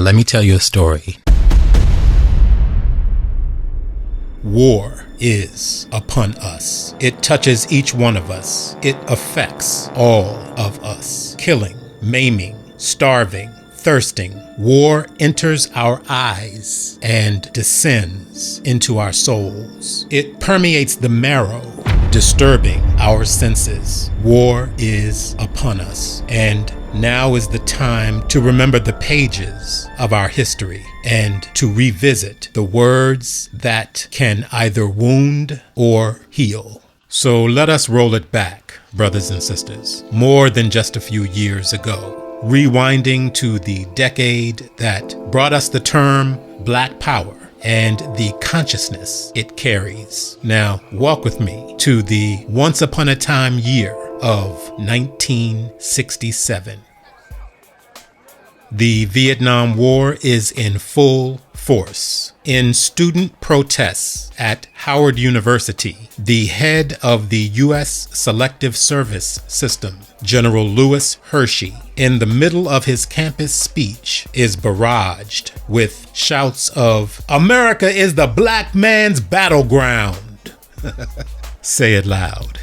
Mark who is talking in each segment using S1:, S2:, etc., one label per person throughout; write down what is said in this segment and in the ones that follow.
S1: Let me tell you a story. War is upon us. It touches each one of us. It affects all of us. Killing, maiming, starving, thirsting. War enters our eyes and descends into our souls. It permeates the marrow, disturbing our senses. War is upon us, and now is the time to remember the pages of our history and to revisit the words that can either wound or heal. So let us roll it back, brothers and sisters, more than just a few years ago, rewinding to the decade that brought us the term Black Power and the consciousness it carries. Now, walk with me to the once upon a time year of 1967. The Vietnam War is in full force. In student protests at Howard University, the head of the U.S. Selective Service System, General Lewis Hershey, in the middle of his campus speech, is barraged with shouts of, "America is the black man's battleground." Say it loud.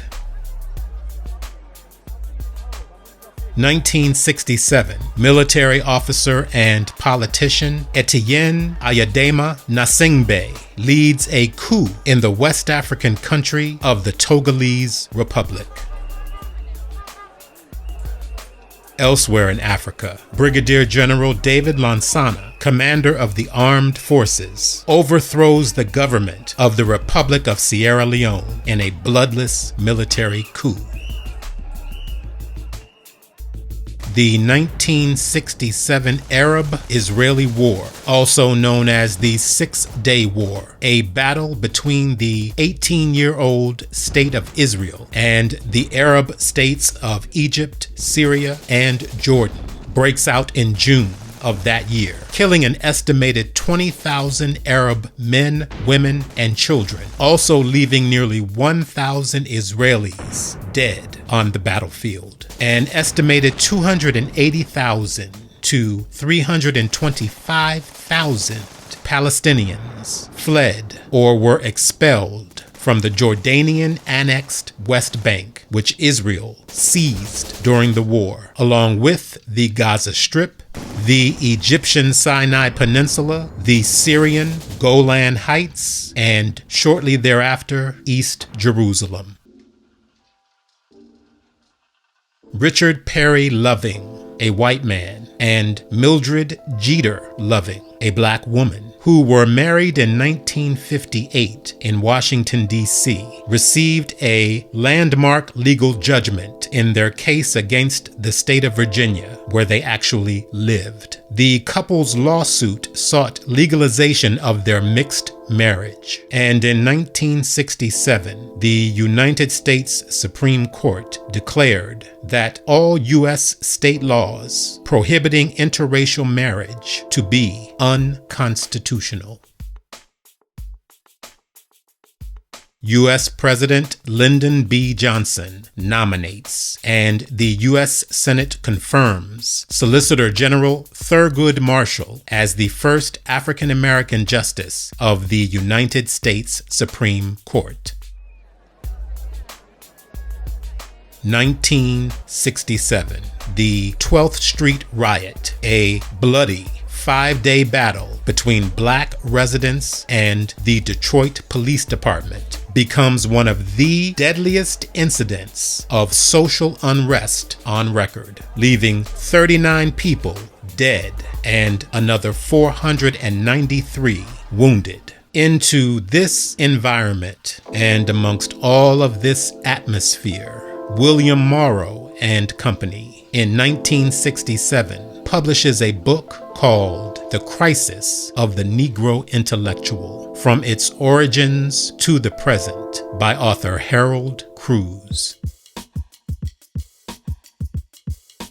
S1: 1967, military officer and politician Etienne Ayadema Nasingbe leads a coup in the West African country of the Togolese Republic. Elsewhere in Africa, Brigadier General David Lansana, commander of the armed forces, overthrows the government of the Republic of Sierra Leone in a bloodless military coup. The 1967 Arab-Israeli War, also known as the Six-Day War, a battle between the 18-year-old state of Israel and the Arab states of Egypt, Syria, and Jordan, breaks out in June of that year, killing an estimated 20,000 Arab men, women, and children, also leaving nearly 1,000 Israelis dead on the battlefield. An estimated 280,000 to 325,000 Palestinians fled or were expelled from the Jordanian-annexed West Bank, which Israel seized during the war, along with the Gaza Strip, the Egyptian Sinai Peninsula, the Syrian Golan Heights, and shortly thereafter, East Jerusalem. Richard Perry Loving, a white man, and Mildred Jeter Loving, a black woman, who were married in 1958 in Washington, D.C., received a landmark legal judgment in their case against the state of Virginia, where they actually lived. The couple's lawsuit sought legalization of their mixed marriage, and in 1967, the United States Supreme Court declared that all U.S. state laws prohibiting interracial marriage to be unconstitutional. U.S. President Lyndon B. Johnson nominates, and the U.S. Senate confirms Solicitor General Thurgood Marshall as the first African-American justice of the United States Supreme Court. 1967, the 12th Street Riot, a bloody 5-day battle between black residents and the Detroit Police Department, becomes one of the deadliest incidents of social unrest on record, leaving 39 people dead and another 493 wounded. Into this environment and amongst all of this atmosphere, William Morrow and Company in 1967 publishes a book called The Crisis of the Negro Intellectual, From Its Origins to the Present, by author Harold Cruse.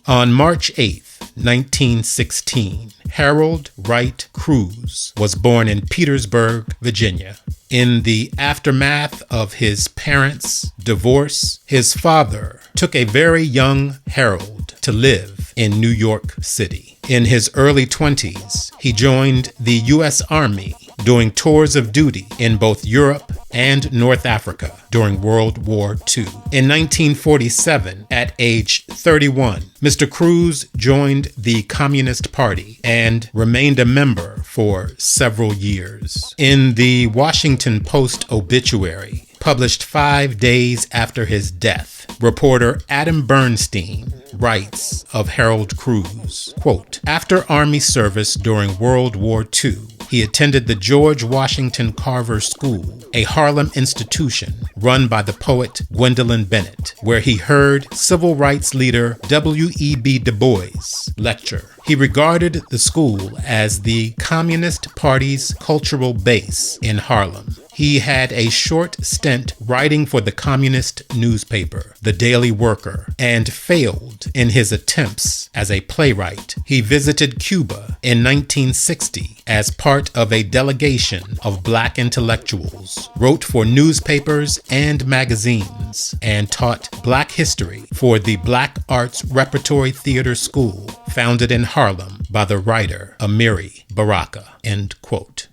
S1: On March 8, 1916, Harold Wright Cruse was born in Petersburg, Virginia. In the aftermath of his parents' divorce, his father took a very young Harold to live in New York City. In his early 20s, he joined the U.S. Army, doing tours of duty in both Europe and North Africa during World War II. In 1947, at age 31, Mr. Cruse joined the Communist Party and remained a member for several years. In the Washington Post obituary, published 5 days after his death, reporter Adam Bernstein writes of Harold Cruse, quote, "After Army service during World War II, he attended the George Washington Carver School, a Harlem institution run by the poet Gwendolyn Bennett, where he heard civil rights leader W.E.B. Du Bois lecture. He regarded the school as the Communist Party's cultural base in Harlem. He had a short stint writing for the communist newspaper, The Daily Worker, and failed in his attempts as a playwright. He visited Cuba in 1960 as part of a delegation of Black intellectuals, wrote for newspapers and magazines, and taught Black history for the Black Arts Repertory Theater School, founded in Harlem by the writer Amiri Baraka," end quote.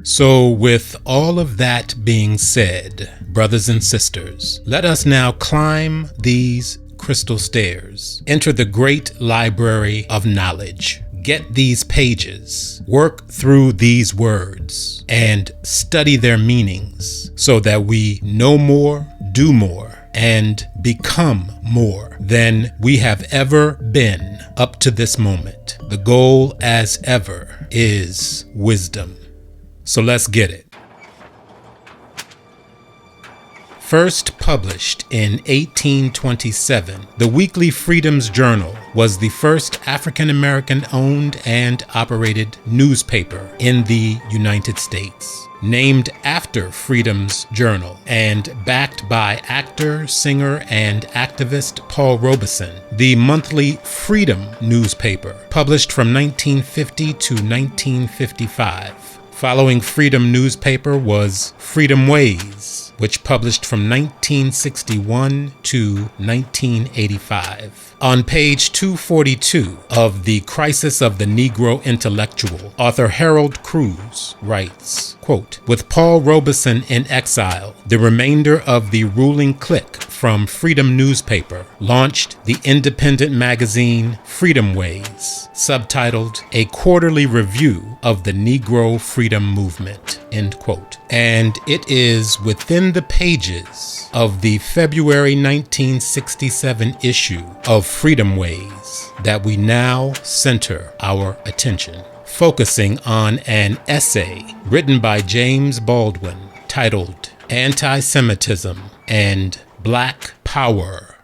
S1: So with all of that being said, brothers and sisters, let us now climb these crystal stairs, enter the great library of knowledge, get these pages, work through these words, and study their meanings so that we know more, do more, and become more than we have ever been up to this moment. The goal, as ever, is wisdom. So let's get it. First published in 1827, the Weekly Freedom's Journal was the first African-American owned and operated newspaper in the United States. Named after Freedom's Journal and backed by actor, singer, and activist Paul Robeson, the monthly Freedom newspaper published from 1950 to 1955. Following Freedom newspaper was Freedomways, which published from 1961 to 1985. On page 242 of The Crisis of the Negro Intellectual, author Harold Cruse writes, quote, "With Paul Robeson in exile, the remainder of the ruling clique from Freedom newspaper launched the independent magazine Freedomways, subtitled A Quarterly Review of the Negro Freedom Movement," end quote. And it is within the pages of the February 1967 issue of Freedomways that we now center our attention, focusing on an essay written by James Baldwin titled Anti-Semitism and Black Power.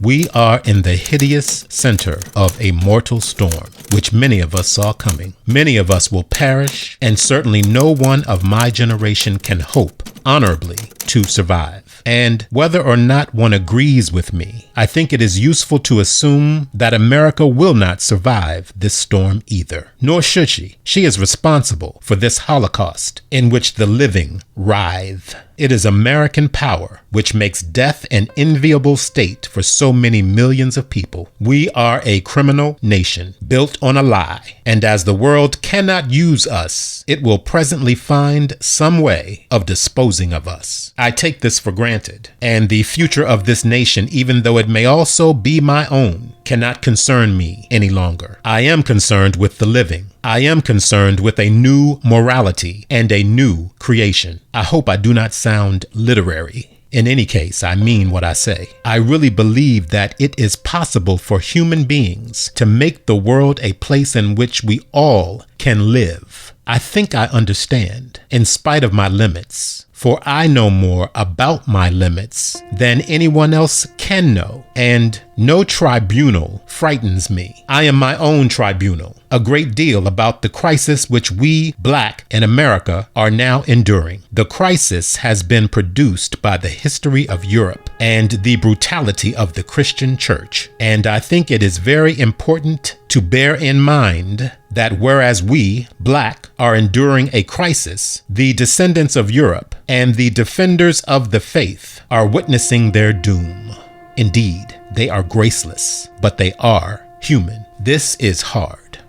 S1: We are in the hideous center of a mortal storm, which many of us saw coming. Many of us will perish, and certainly no one of my generation can hope honorably to survive. And whether or not one agrees with me, I think it is useful to assume that America will not survive this storm either. Nor should she. She is responsible for this Holocaust in which the living writhe. It is American power which makes death an enviable state for so many millions of people. We are a criminal nation built on a lie, and as the world cannot use us, it will presently find some way of disposing of us. I take this for granted, and the future of this nation, even though it may also be my own, cannot concern me any longer. I am concerned with the living. I am concerned with a new morality and a new creation. I hope I do not sound literary. In any case, I mean what I say. I really believe that it is possible for human beings to make the world a place in which we all can live. I think I understand, in spite of my limits, for I know more about my limits than anyone else can know, and no tribunal frightens me. I am my own tribunal, a great deal about the crisis which we, Black in America, are now enduring. The crisis has been produced by the history of Europe and the brutality of the Christian church, and I think it is very important to bear in mind that whereas we, Black, are enduring a crisis, the descendants of Europe and the defenders of the faith are witnessing their doom. Indeed, they are graceless, but they are human. This is hard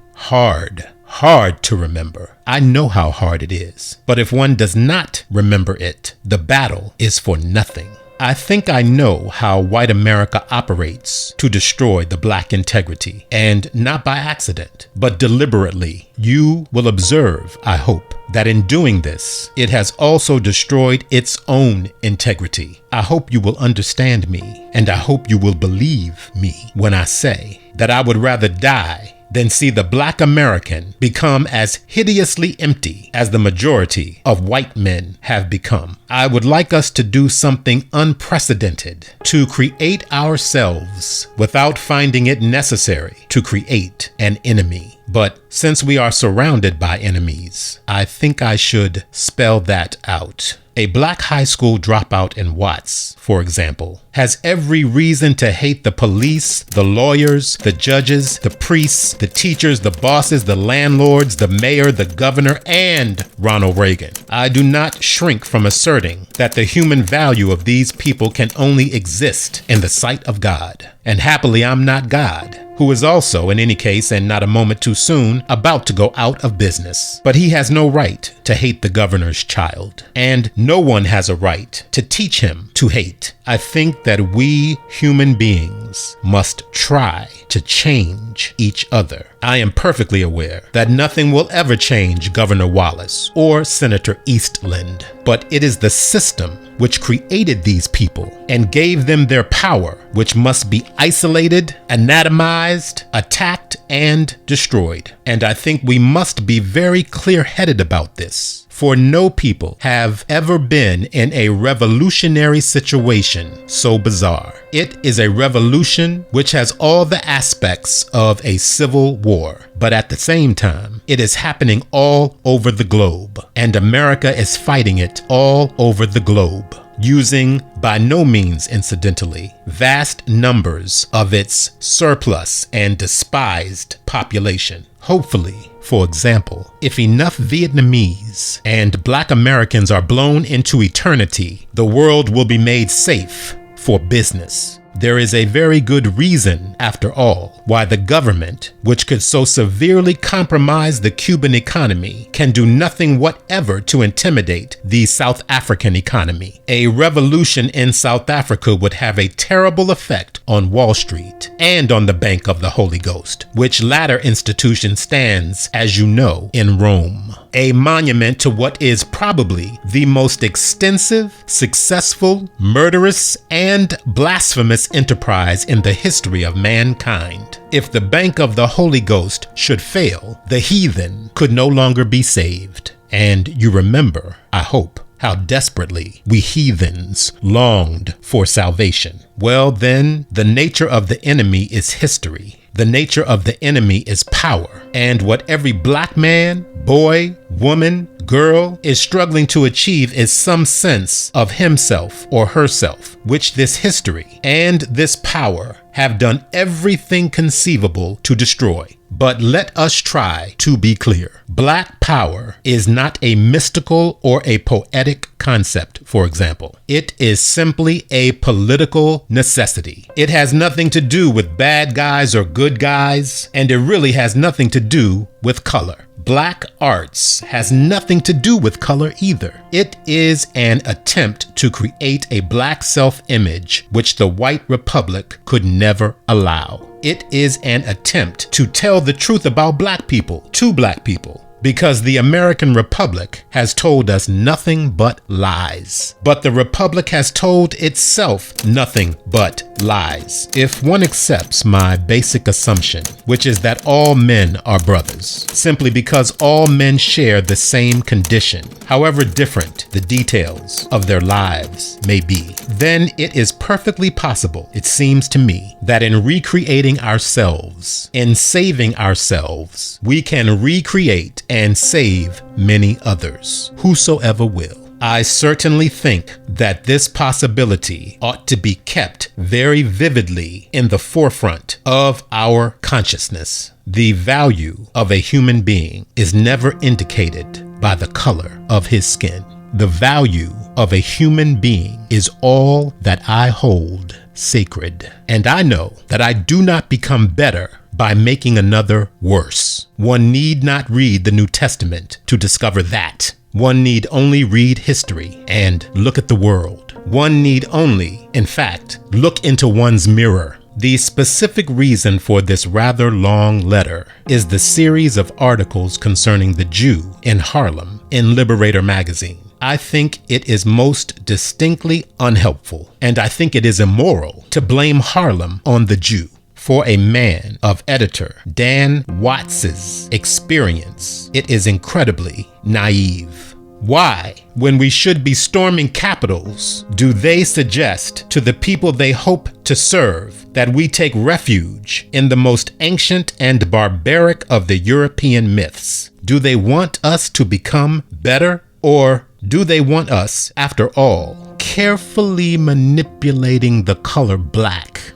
S1: to remember. I know how hard it is, but if one does not remember it, the battle is for nothing. I think I know how white America operates to destroy the Black integrity, and not by accident, but deliberately. You will observe, I hope, that in doing this, it has also destroyed its own integrity. I hope you will understand me, and I hope you will believe me when I say that I would rather die than see the Black American become as hideously empty as the majority of white men have become. I would like us to do something unprecedented, to create ourselves without finding it necessary to create an enemy. But since we are surrounded by enemies, I think I should spell that out. A Black high school dropout in Watts, for example, has every reason to hate the police, the lawyers, the judges, the priests, the teachers, the bosses, the landlords, the mayor, the governor, and Ronald Reagan. I do not shrink from asserting that the human value of these people can only exist in the sight of God. And happily, I'm not God, who is also, in any case, and not a moment too soon, about to go out of business. But he has no right to hate the governor's child, and no one has a right to teach him to hate. I think that we human beings must try to change each other. I am perfectly aware that nothing will ever change Governor Wallace or Senator Eastland, but it is the system which created these people and gave them their power, which must be isolated, anatomized, attacked, and destroyed. And I think we must be very clear-headed about this. For no people have ever been in a revolutionary situation so bizarre. It is a revolution which has all the aspects of a civil war, but at the same time, it is happening all over the globe, and America is fighting it all over the globe, using, by no means incidentally, vast numbers of its surplus and despised population. Hopefully, for example, if enough Vietnamese and Black Americans are blown into eternity, the world will be made safe for business. There is a very good reason, after all, why the government, which could so severely compromise the Cuban economy, can do nothing whatever to intimidate the South African economy. A revolution in South Africa would have a terrible effect on Wall Street and on the Bank of the Holy Ghost, which latter institution stands, as you know, in Rome. A monument to what is probably the most extensive, successful, murderous, and blasphemous enterprise in the history of mankind. If the Bank of the Holy Ghost should fail, the heathen could no longer be saved. And you remember, I hope, how desperately we heathens longed for salvation. Well then, the nature of the enemy is history. The nature of the enemy is power. And what every Black man, boy, woman, girl is struggling to achieve is some sense of himself or herself, which this history and this power have done everything conceivable to destroy. But let us try to be clear. Black power is not a mystical or a poetic concept, for example. It is simply a political necessity. It has nothing to do with bad guys or good guys, and it really has nothing to do with color. Black arts has nothing to do with color either. It is an attempt to create a Black self-image which the white republic could never allow. It is an attempt to tell the truth about Black people to Black people, because the American Republic has told us nothing but lies. But the Republic has told itself nothing but lies. If one accepts my basic assumption, which is that all men are brothers, simply because all men share the same condition, however different the details of their lives may be, then it is perfectly possible, it seems to me, that in recreating ourselves, in saving ourselves, we can recreate and save many others, whosoever will. I certainly think that this possibility ought to be kept very vividly in the forefront of our consciousness. The value of a human being is never indicated by the color of his skin. The value of a human being is all that I hold sacred. And I know that I do not become better by making another worse. One need not read the New Testament to discover that. One need only read history and look at the world. One need only, in fact, look into one's mirror. The specific reason for this rather long letter is the series of articles concerning the Jew in Harlem in Liberator magazine. I think it is most distinctly unhelpful, and I think it is immoral to blame Harlem on the Jew. For a man of editor Dan Watts's experience, it is incredibly naive. Why, when we should be storming capitals, do they suggest to the people they hope to serve that we take refuge in the most ancient and barbaric of the European myths? Do they want us to become better? Or do they want us, after all, carefully manipulating the color black,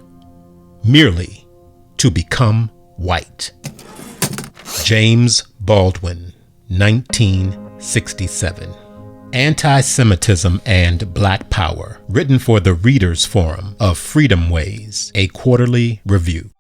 S1: merely to become white? James Baldwin, 1967. Anti-Semitism and Black Power, written for the Readers Forum of Freedomways, a quarterly review.